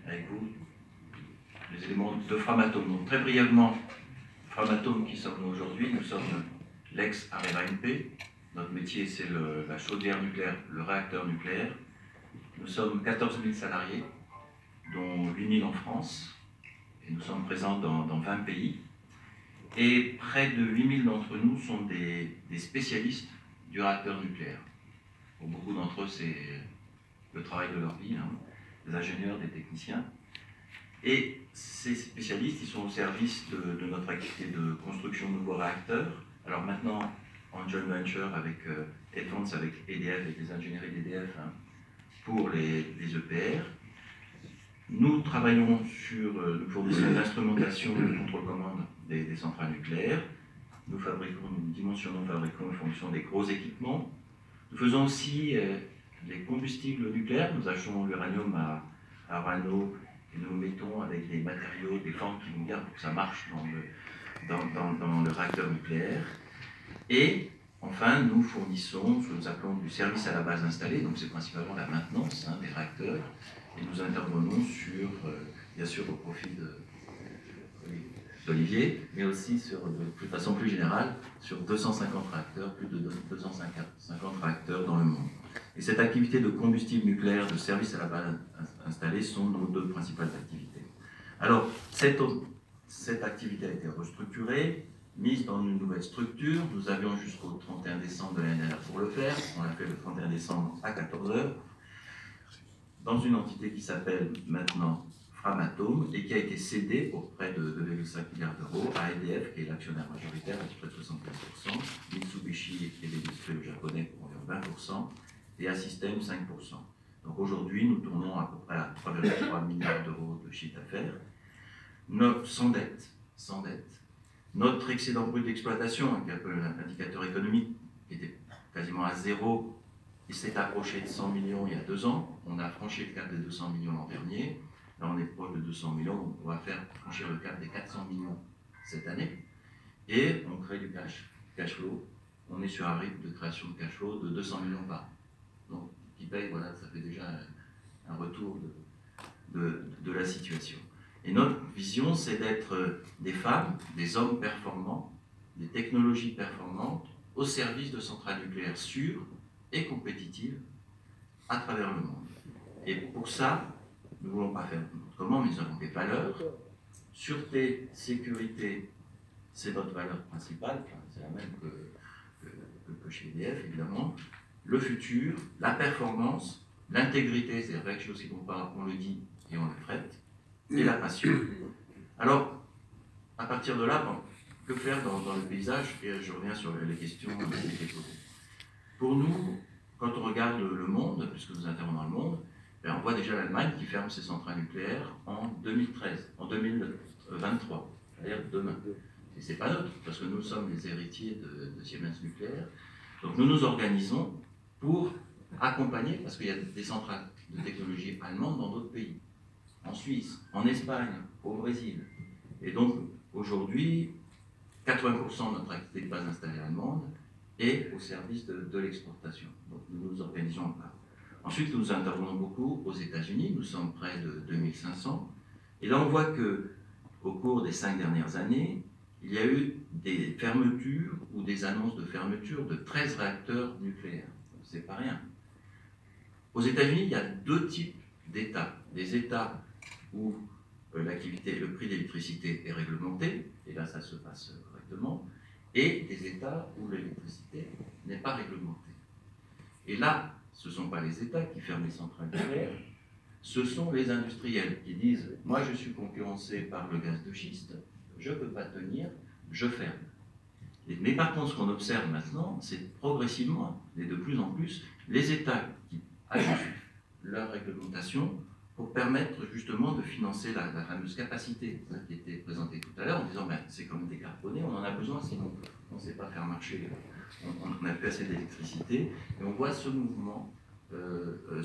avec vous les éléments de Framatome. Donc très brièvement, Framatome, qui sommes-nous aujourd'hui? Nous sommes l'ex-AREVA-NP. Notre métier, c'est la chaudière nucléaire, le réacteur nucléaire. Nous sommes 14 000 salariés, dont 8 000 en France, et nous sommes présents dans 20 pays. Et près de 8 000 d'entre nous sont des spécialistes du réacteur nucléaire. Pour beaucoup d'entre eux, c'est le travail de leur vie, hein, des ingénieurs, des techniciens. Et ces spécialistes, ils sont au service de notre activité de construction de nouveaux réacteurs. Alors maintenant, en joint venture avec Advance, avec EDF, avec les ingénieries d'EDF, hein, pour les EPR. Nous travaillons sur, nous fournissons l'instrumentation de contrôle-commande des centrales nucléaires. Nous dimensionnons, fabriquons en fonction des gros équipements. Nous faisons aussi les combustibles nucléaires. Nous achetons l'uranium à Orano et nous mettons avec des matériaux, des formes qui vont bien pour que ça marche dans le réacteur nucléaire. Et enfin, nous fournissons ce que nous appelons du service à la base installée, donc c'est principalement la maintenance, hein, des réacteurs, et nous intervenons sur, bien sûr au profit d'Olivier, mais aussi de façon plus générale sur 250 réacteurs, plus de 250 réacteurs dans le monde. Et cette activité de combustible nucléaire, de service à la base installée, sont nos deux principales activités. Alors, cette activité a été restructurée, mise dans une nouvelle structure. Nous avions jusqu'au 31 décembre de l'année dernière pour le faire. On l'a fait le 31 décembre à 14 h, dans une entité qui s'appelle maintenant Framatome et qui a été cédée pour près de 2,5 milliards d'euros à EDF, qui est l'actionnaire majoritaire avec près de 75%, Mitsubishi et l'industriel japonais pour environ 20%, et Assystem 5%. Donc aujourd'hui, nous tournons à peu près à 3,3 milliards d'euros de chiffre d'affaires, sans dette. Notre excédent brut d'exploitation, qui est un peu l'indicateur économique, était quasiment à zéro. Il s'est approché de 100 millions il y a 2 ans. On a franchi le cap des 200 millions l'an dernier. Là, on est proche de 200 millions, donc on va franchir le cap des 400 millions cette année. Et on crée du cash flow. On est sur un rythme de création de cash flow de 200 millions par an. Donc, qui paye, voilà, ça fait déjà un retour de la situation. Et notre vision, c'est d'être des femmes, des hommes performants, des technologies performantes au service de centrales nucléaires sûres et compétitives à travers le monde. Et pour ça, nous ne voulons pas faire autrement, mais nous avons des valeurs. Sûreté, sécurité, c'est notre valeur principale, enfin, c'est la même que chez EDF, évidemment. Le futur, la performance, l'intégrité, c'est quelque chose qui on le dit et on le traite, et la passion. Alors, à partir de là, bon, que faire dans le paysage? Et je reviens sur les questions qui ont été posées. Pour nous, quand on regarde le monde, puisque nous intervenons dans le monde, ben on voit déjà l'Allemagne qui ferme ses centrales nucléaires en 2023, c'est-à-dire demain. Et c'est pas neutre, parce que nous sommes les héritiers de Siemens Nucléaire. Donc nous nous organisons pour accompagner, parce qu'il y a des centrales de technologie allemandes dans d'autres pays. En Suisse, en Espagne, au Brésil. Et donc, aujourd'hui, 80% de notre activité de base installée allemande est au service de l'exportation. Donc, nous nous organisons là. Ensuite, nous intervenons beaucoup aux États-Unis. Nous sommes près de 2500. Et là, on voit qu'au cours des 5 dernières années, il y a eu des fermetures ou des annonces de fermeture de 13 réacteurs nucléaires. C'est pas rien. Aux États-Unis, il y a 2 types d'États. Des États où l'activité, le prix d'électricité est réglementé, et là ça se passe correctement, et des États où l'électricité n'est pas réglementée. Et là, ce ne sont pas les États qui ferment les centrales nucléaires, ce sont les industriels qui disent « moi je suis concurrencé par le gaz de schiste, je ne peux pas tenir, je ferme ». Mais par contre, ce qu'on observe maintenant, c'est progressivement, et de plus en plus, les États qui ajustent leur réglementation pour permettre justement de financer la fameuse capacité qui était présentée tout à l'heure en disant ben, c'est comme décarboné, on en a besoin, sinon on ne sait pas faire marcher, on n'a plus assez d'électricité. Et on voit ce mouvement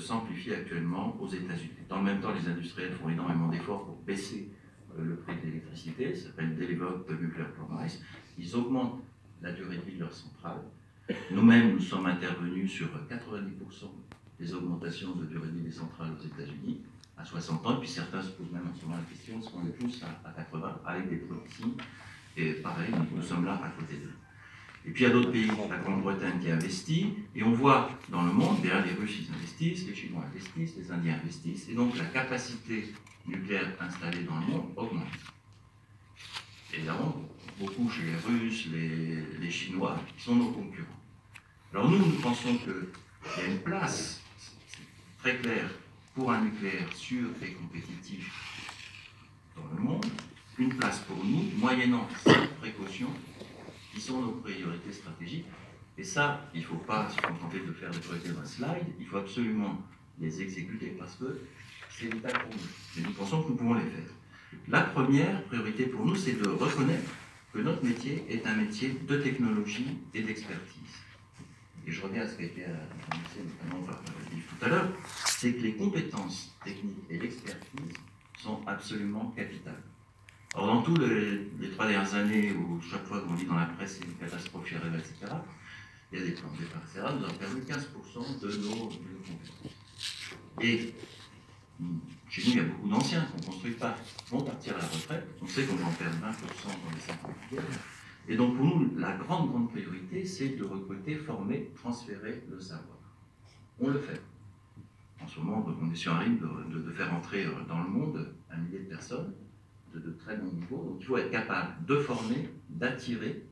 s'amplifier actuellement aux États-Unis. Dans le même temps, les industriels font énormément d'efforts pour baisser le prix de l'électricité, ça s'appelle Developed Nuclear Promise. Ils augmentent la durée de vie de leurs centrales. Nous-mêmes, nous sommes intervenus sur 90% des augmentations de durée de vie des centrales aux États-Unis. à 60 ans, et puis certains se posent même en ce moment la question, est-ce qu'on les pousse à 80, avec des petits, et pareil, nous sommes là à côté d'eux. Et puis il y a d'autres pays, la Grande-Bretagne qui investit, et on voit dans le monde, bien, les Russes ils investissent, les Chinois investissent, les Indiens investissent, et donc la capacité nucléaire installée dans le monde augmente. Évidemment, beaucoup chez les Russes, les Chinois, qui sont nos concurrents. Alors nous pensons qu'il y a une place très claire pour un nucléaire sûr et compétitif dans le monde, une place pour nous, moyennant ces précautions qui sont nos priorités stratégiques. Et ça, il ne faut pas se contenter de faire des priorités dans un slide, il faut absolument les exécuter parce que c'est vital pour nous. Et nous pensons que nous pouvons les faire. La première priorité pour nous, c'est de reconnaître que notre métier est un métier de technologie et d'expertise. Et je reviens à ce qui a été annoncé notamment par Yves tout à l'heure, c'est que les compétences techniques et l'expertise sont absolument capitales. Alors dans tous les 3 dernières années, où chaque fois qu'on lit dans la presse c'est une catastrophe chez Reva, etc., il y a des plans de départ, etc., nous avons perdu 15% de nos compétences. Et chez nous, il y a beaucoup d'anciens qui ne construisent pas, vont partir à la retraite. On sait qu'on va en perdre 20% dans les 5 ans qui viennent. Et donc pour nous, la grande priorité, c'est de recruter, former, transférer le savoir. On le fait. En ce moment, on est sur un rythme de faire entrer dans le monde 1 millier de personnes de très bon niveau. Donc il faut être capable de former, d'attirer,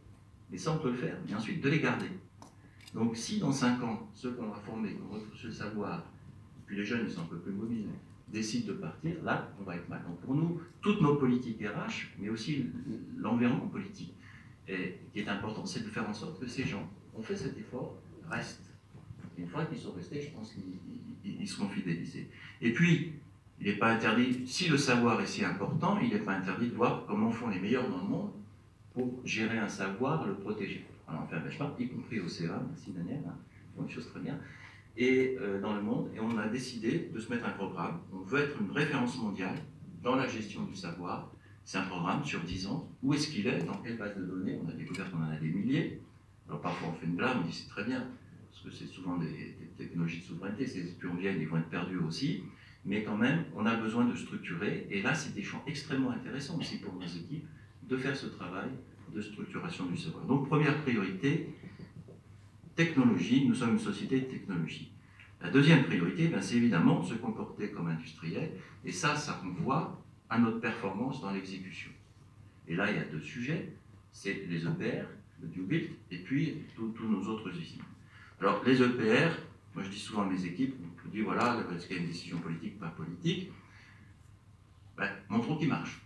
et ça on peut le faire, et ensuite de les garder. Donc si dans 5 ans, ceux qu'on va former, qu'on retrouve le savoir, puis les jeunes ils sont un peu plus mobiles, décident de partir, là on va être mal. Donc pour nous, toutes nos politiques RH, mais aussi l'environnement politique, et qui est important, c'est de faire en sorte que ces gens ont fait cet effort, restent. Et une fois qu'ils sont restés, je pense qu'ils seront fidélisés. Et puis, il n'est pas interdit, si le savoir est si important, il n'est pas interdit de voir comment font les meilleurs dans le monde pour gérer un savoir, le protéger. Alors on fait un benchmark, y compris au CEA, merci Daniel, hein, ils font des choses très bien, et dans le monde, et on a décidé de se mettre un programme. On veut être une référence mondiale dans la gestion du savoir. C'est un programme sur 10 ans. Où est-ce qu'il est? Dans quelle base de données? On a découvert qu'on en a des milliers. Alors parfois on fait une blague, on dit c'est très bien, parce que c'est souvent des technologies de souveraineté, ces purviennes, ils vont être perdus aussi. Mais quand même, on a besoin de structurer, et là, c'est des champs extrêmement intéressants aussi pour nos équipes, de faire ce travail de structuration du savoir. Donc, première priorité, technologie, nous sommes une société de technologie. La deuxième priorité, ben, c'est évidemment se comporter comme industriel, et ça renvoie à notre performance dans l'exécution. Et là, il y a 2 sujets, c'est les EPR, le New Build, et puis tous nos autres usines. Alors, les EPR, moi je dis souvent à mes équipes, je dis voilà, est-ce qu'il y a une décision politique, pas politique, ben, montrons qu'il marche.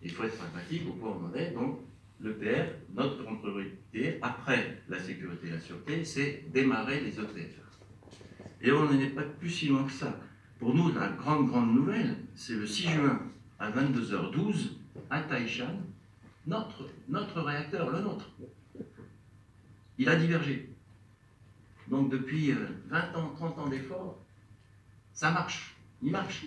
Il faut être pragmatique au point où on en est. Donc, l'EPR, notre priorité, après la sécurité et la sûreté, c'est démarrer les EPR. Et on n'en est pas plus si loin que ça. Pour nous, la grande nouvelle, c'est le 6 juin à 22h12, à Taishan, notre réacteur, le nôtre, il a divergé. Donc depuis 20 ans, 30 ans d'efforts, ça marche, il marche.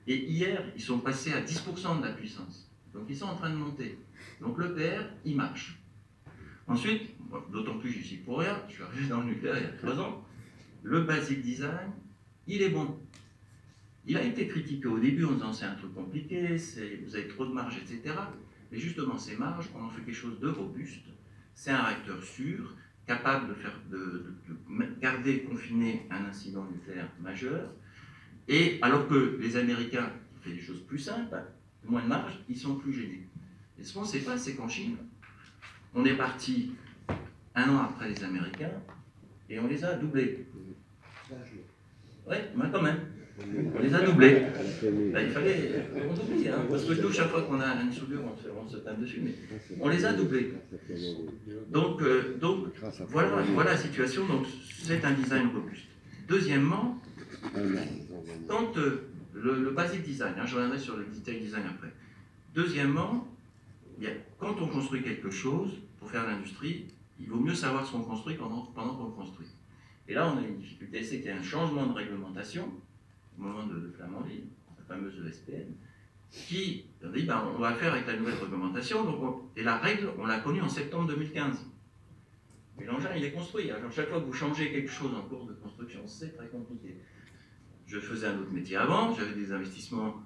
Et hier, ils sont passés à 10% de la puissance. Donc ils sont en train de monter. Donc l'EPR, il marche. Ensuite, d'autant plus j'y suis pour rien, je suis arrivé dans le nucléaire il y a 3 ans, le basic design, il est bon. Il a été critiqué au début en disant c'est un truc compliqué, vous avez trop de marge, etc. Mais justement, ces marges, on en fait quelque chose de robuste. C'est un réacteur sûr, capable de garder confiné un incident nucléaire majeur. Et alors que les Américains qui font des choses plus simples, moins de marge, ils sont plus gênés. Et ce qu'on ne sait pas, c'est qu'en Chine, on est parti 1 an après les Américains et on les a doublés. Oui, mais quand même. On les a doublés. Là, il fallait on oublie, hein, parce que nous, chaque fois qu'on a une soudure, on se tape dessus, mais on les a doublés. Donc voilà la situation. Donc c'est un design robuste. Deuxièmement, quand le basic design, hein, je reviendrai sur le detail design après. Deuxièmement, quand on construit quelque chose, pour faire l'industrie, il vaut mieux savoir ce qu'on construit pendant qu'on construit. Et là, on a une difficulté, c'est qu'il y a un changement de réglementation au moment de Flamanville, la fameuse ESPN, qui on dit ben, on va le faire avec la nouvelle réglementation, donc et la règle, on l'a connue en septembre 2015. Mais l'engin, il est construit. Alors, chaque fois que vous changez quelque chose en cours de construction, c'est très compliqué. je faisais un autre métier avant, j'avais des investissements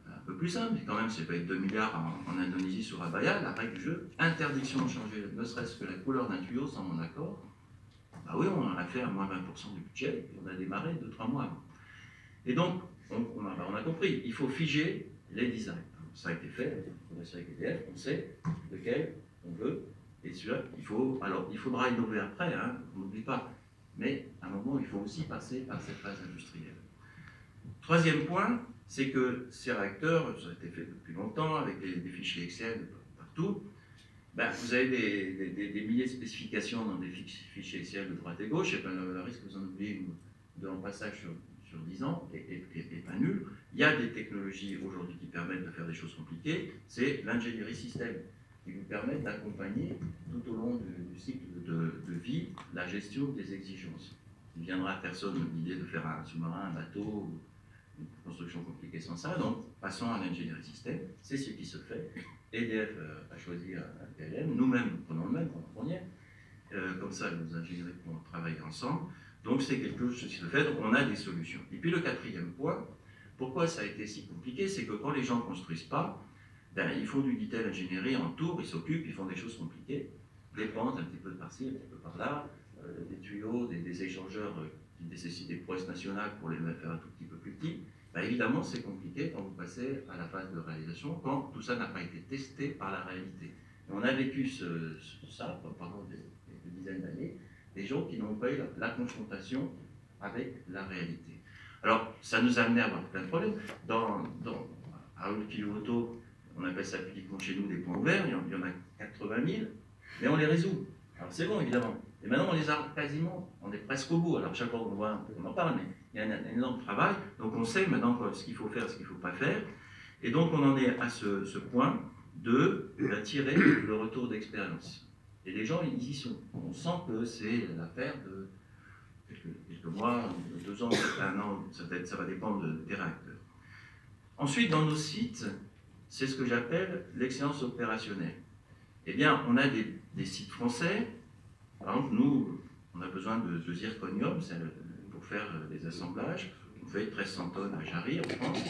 un peu plus simples, mais quand même, c'est payé 2 milliards en Indonésie sur Abaya, la règle du jeu, interdiction de changer ne serait-ce que la couleur d'un tuyau sans mon accord. Bah oui, on a fait à moins 20% du budget, et on a démarré 2-3 mois avant. Et donc, on a compris, il faut figer les designs. Ça a été fait, on a fait avec EDF, on sait lequel on veut, et celui-là, il faudra innover après, hein, on n'oublie pas. Mais à un moment, il faut aussi passer par cette phase industrielle. Troisième point, c'est que ces réacteurs, ça a été fait depuis longtemps, avec des fichiers Excel partout, ben, vous avez des milliers de spécifications dans des fichiers Excel de droite et gauche, et ben, le risque que vous en oubliez en passage sur 10 ans est pas nul. Il y a des technologies aujourd'hui qui permettent de faire des choses compliquées, c'est l'ingénierie système, qui vous permet d'accompagner tout au long du cycle de vie la gestion des exigences. Il viendra à personne l'idée de faire un sous-marin, un bateau, une construction compliquée sans ça, donc passons à l'ingénierie système, c'est ce qui se fait. EDF a choisi un PLM, nous-mêmes prenons le même, comme ça nos ingénieries pourront travailler ensemble, donc c'est quelque chose qui se fait, donc on a des solutions. Et puis le quatrième point, pourquoi ça a été si compliqué, c'est que quand les gens ne construisent pas, ben, ils font du detail ingénierie en tour, ils s'occupent, ils font des choses compliquées, des pentes un petit peu par-ci, un petit peu par-là, des tuyaux, des échangeurs qui nécessitent des prouesses nationales pour les faire un tout petit peu plus petits. Ben, évidemment, c'est compliqué quand vous passez à la phase de réalisation, quand tout ça n'a pas été testé par la réalité. Et on a vécu ça pendant des dizaines d'années, des gens qui n'ont pas eu la confrontation avec la réalité. Alors, ça nous a amené à avoir plein de problèmes. À Ulkiloto, on appelle ça publiquement chez nous des points ouverts, il y en a 80 000, mais on les résout. Alors c'est bon, évidemment. Et maintenant, on les a quasiment, on est presque au bout. Alors chaque fois qu'on voit, on en parle, mais il y a un énorme travail. Donc on sait maintenant ce qu'il faut faire, ce qu'il ne faut pas faire. Et donc on en est à ce point de tirer le retour d'expérience. Et les gens, ils y sont. On sent que c'est l'affaire de quelques mois, 2 ans, 1 an, ça va dépendre des réacteurs. Ensuite, dans nos sites, c'est ce que j'appelle l'excellence opérationnelle. Eh bien, on a des sites français. Par exemple, nous, on a besoin de zirconium pour faire des assemblages. On fait 1300 tonnes à Jarry, en France.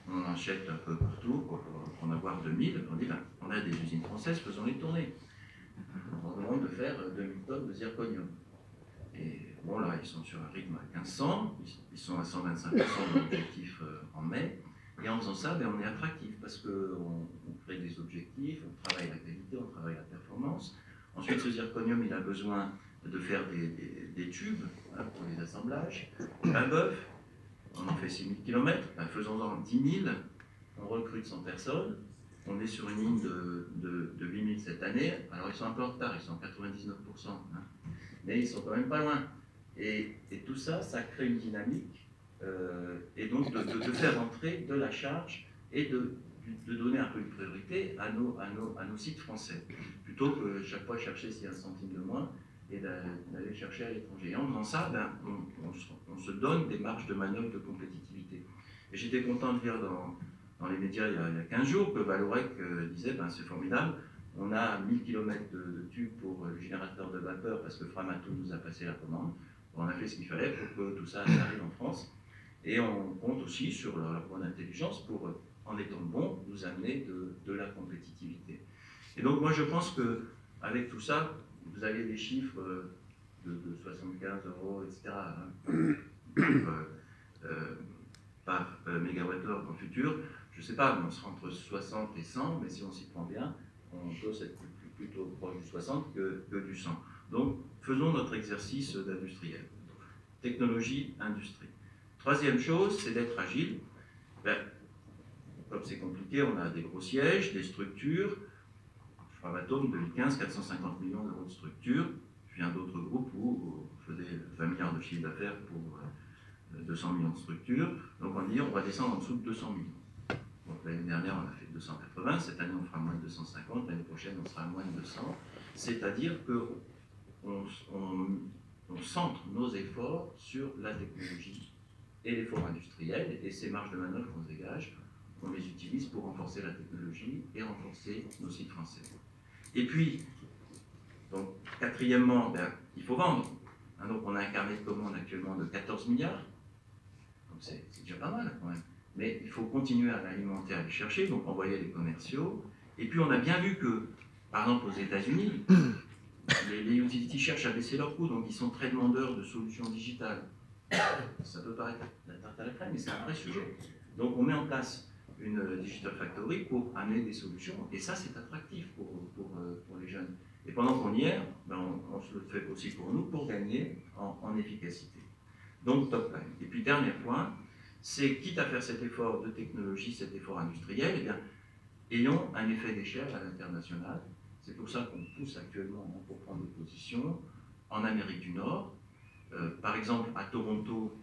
On en achète un peu partout pour en avoir 2000. On dit, ben, on a des usines françaises, faisons-les tourner. On demande de faire 2000 tonnes de zirconium. Et bon, là, ils sont sur un rythme à 1500. Ils sont à 125% de l'objectif en mai. Et en faisant ça, ben, on est attractif parce qu'on crée des objectifs, on travaille la qualité, on travaille la performance. Ensuite, ce zirconium, il a besoin de faire des tubes pour les assemblages. Un bœuf, on en fait 6000 km, ben, faisons-en 10 000, on recrute 100 personnes, on est sur une ligne de 8000 cette année. Alors, ils sont un peu en retard, ils sont à 99%, mais ils sont quand même pas loin. Et tout ça, ça crée une dynamique. Et donc de faire entrer de la charge et de donner un peu de priorité à nos sites français, plutôt que chaque fois chercher s'il y a 1 centime de moins et d'aller chercher à l'étranger. Et en faisant ça, ben, on se donne des marges de manœuvre de compétitivité. Et j'étais content de lire dans les médias il y a 15 jours que Vallourec disait, ben, c'est formidable, on a 1000 km de tubes pour le générateur de vapeur parce que Framatome nous a passé la commande. On a fait ce qu'il fallait pour que tout ça arrive en France. Et on compte aussi sur leur bonne intelligence pour, en étant bon, nous amener de la compétitivité. Et donc moi je pense qu'avec tout ça, vous avez des chiffres de 75 €, etc. Par mégawattheure dans le futur. Je ne sais pas, mais on sera entre 60 et 100, mais si on s'y prend bien, on peut être plutôt proche du 60 que du 100. Donc faisons notre exercice d'industriel. Technologie, industrie. Troisième chose, c'est d'être agile. Ben, comme c'est compliqué, on a des gros sièges, des structures. Framatome, 2015, 450 millions € de structures. Je viens d'autres groupes où on faisait 20 milliards de chiffre d'affaires pour 200 millions de structures. Donc on dit on va descendre en dessous de 200 millions. Donc l'année dernière, on a fait 280. Cette année, on fera moins de 250. L'année prochaine, on sera à moins de 200. C'est-à-dire qu'on centre nos efforts sur la technologie et l'effort industriel, et ces marges de manœuvre qu'on dégage, on les utilise pour renforcer la technologie et renforcer nos sites français. Et puis, donc, quatrièmement, ben, il faut vendre. Donc on a un carnet de commandes actuellement de 14 milliards. Donc c'est déjà pas mal quand même. Mais il faut continuer à l'alimenter, à aller chercher, donc envoyer les commerciaux. Et puis on a bien vu que, par exemple aux États-Unis, les utilities cherchent à baisser leurs coûts, donc ils sont très demandeurs de solutions digitales. Ça peut paraître la tarte à la crème, mais c'est un vrai sujet. Donc on met en place une Digital Factory pour amener des solutions, et ça c'est attractif pour les jeunes. Et pendant qu'on y est, ben on se le fait aussi pour nous, pour gagner en efficacité. Donc top line. Et puis dernier point, c'est quitte à faire cet effort de technologie, cet effort industriel, eh bien, ayons un effet d'échelle à l'international. C'est pour ça qu'on pousse actuellement pour prendre des positions en Amérique du Nord. Par exemple, à Toronto,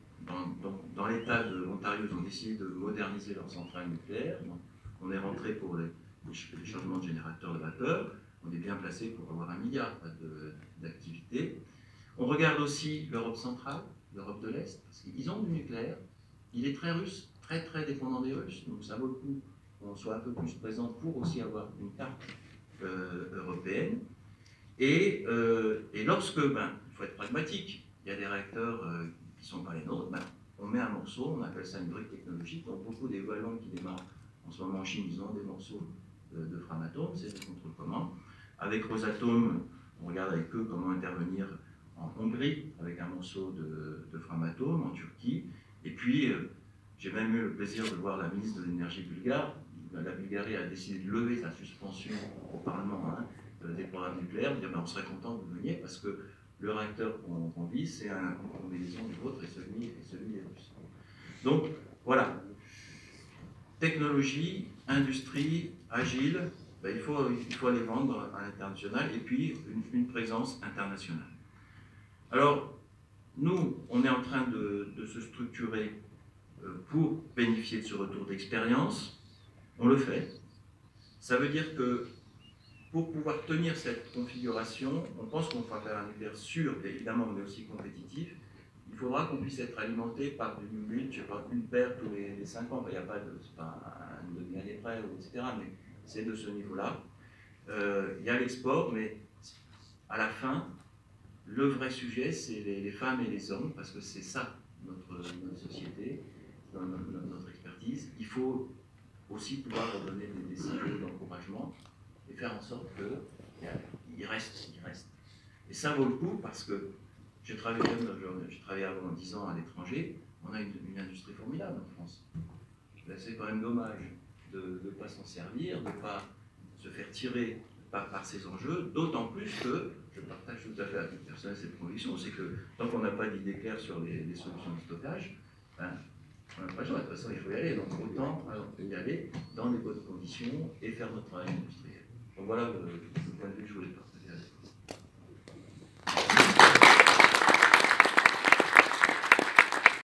dans l'État de l'Ontario, ils ont décidé de moderniser leur centrale nucléaire. Donc, on est rentré pour les changements de générateurs de vapeur. On est bien placé pour avoir 1 milliard d'activités. On regarde aussi l'Europe centrale, l'Europe de l'Est, parce qu'ils ont du nucléaire. Il est très russe, très très dépendant des Russes, donc ça vaut le coup qu'on soit un peu plus présent pour aussi avoir une carte européenne. Et lorsque, il faut être pragmatique, il y a des réacteurs qui ne sont pas les nôtres, on met un morceau, on appelle ça une brique technologique, donc beaucoup des ballons qui démarrent en ce moment en Chine, ils ont des morceaux de Framatome, c'est des contrôles-commandes. Avec Rosatom, on regarde avec eux comment intervenir en Hongrie, avec un morceau de Framatome, en Turquie. Et puis, j'ai même eu le plaisir de voir la ministre de l'énergie bulgare. La Bulgarie a décidé de lever sa suspension au Parlement des programmes nucléaires, de dire on serait content que vous veniez parce que le réacteur qu'on vise, c'est une combinaison du vôtre et celui des Russes. Donc, voilà. Technologie, industrie, agile, il faut aller vendre à l'international et puis une présence internationale. Alors, nous, on est en train de se structurer pour bénéficier de ce retour d'expérience. On le fait. Ça veut dire que pour pouvoir tenir cette configuration, on pense qu'on va faire un nucléaire sûr, et évidemment on est aussi compétitif. Il faudra qu'on puisse être alimenté par du new build, je ne sais pas, une paire tous les 5 ans. Il n'y a pas de, c'est pas une demi-année près, etc. Mais c'est de ce niveau-là. Il y a l'export, mais à la fin, le vrai sujet, c'est les femmes et les hommes, parce que c'est ça notre société, notre expertise. Il faut aussi pouvoir leur donner des signaux d'encouragement et faire en sorte qu'il reste. Et ça vaut le coup parce que j'ai travaillé avant 10 ans à l'étranger, on a une industrie formidable en France. C'est quand même dommage de ne pas s'en servir, de ne pas se faire tirer par ces enjeux, d'autant plus que, je partage tout à fait avec personnel cette conviction, c'est que tant qu'on n'a pas d'idée claire sur les solutions de stockage, on n'a pas le choix, de toute façon il faut y aller, donc autant y aller dans les bonnes conditions et faire notre travail industriel. Donc voilà le point de vue que je voulais partager.